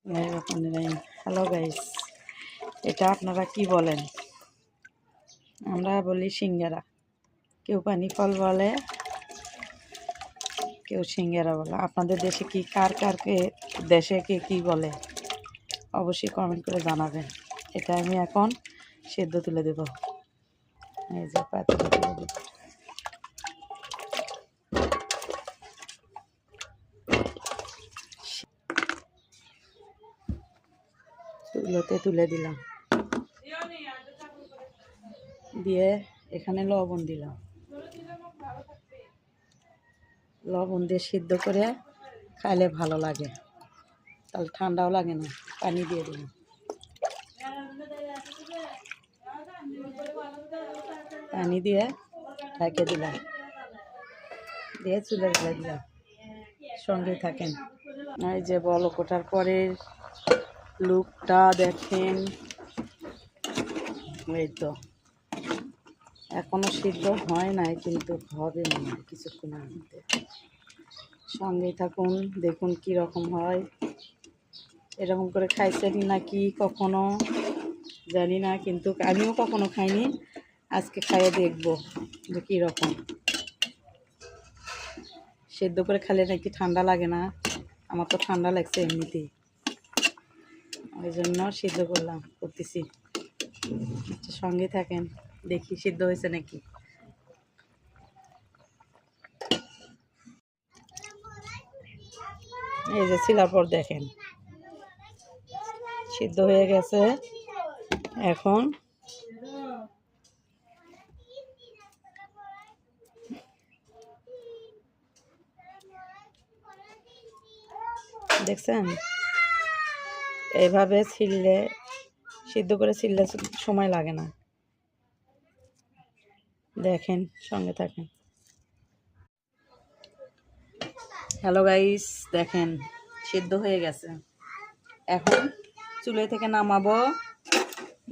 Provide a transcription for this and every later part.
Hello guys, এটা আপনারা কি বলেন? আমরা বলি সিঙ্গারা, কেউ পানি ফল বলে, কেউ সিঙ্গারা বলে। আপনাদের দেশে কি দেশে কে কি বলে অবশ্যই কমেন্ট করে জানাবেন। এটা আমি এখন সেদ্ধ তুলে দেব। এই যে পাতিলে তুলে দেব। তুলোতে তুলে দিলাম, দিয়ে এখানে লবণ দিলাম। লবণ দিয়ে সিদ্ধ করে খাইলে ভালো লাগে, তাহলে ঠান্ডাও লাগে না। পানি দিয়ে দিলাম, পানি দিয়ে ঢেকে দিলাম, দিয়ে চুলে ফেলে দিলাম। সঙ্গে থাকেন। এই যে বলক ওঠার পরের লুকটা দেখেন। এই তো এখনো সিদ্ধ হয় নাই, কিন্তু হবে না কিছুক্ষণের মধ্যে। সঙ্গেই থাকুন, দেখুন কি রকম হয়। এরকম করে খাইছেন নাকি কখনো জানি না, কিন্তু আমিও কখনো খাইনি। আজকে খাইয়ে দেখবো যে কী রকম। সেদ্ধ করে খেলে নাকি ঠান্ডা লাগে না। আমার তো ঠান্ডা লাগছে এমনিতেই, ওই জন্য সিদ্ধ করতেছি। সঙ্গে থাকেন, দেখি সিদ্ধ হয়েছে নাকি। এই যে ছিলার পর দেখেন সিদ্ধ হয়ে গেছে। এখন দেখছেন, এইভাবে সিদ্ধ করে ছিললে সময় লাগে না। দেখেন, সঙ্গে থাকেন। হ্যালো গাইস, দেখেন সিদ্ধ হয়ে গেছে। এখন চুলে থেকে নামাবো,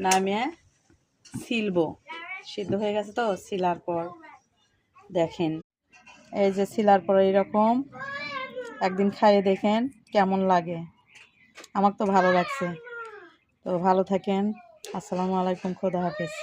নামিয়ে ছিলবো। সিদ্ধ হয়ে গেছে তো, ছিলার পর দেখেন, এই যে ছিলার পর এইরকম। একদিন খাইয়ে দেখেন কেমন লাগে। আমার তো ভালো লাগছে। তো ভালো থাকেন। আসসালামু আলাইকুম, খোদা হাফেজ।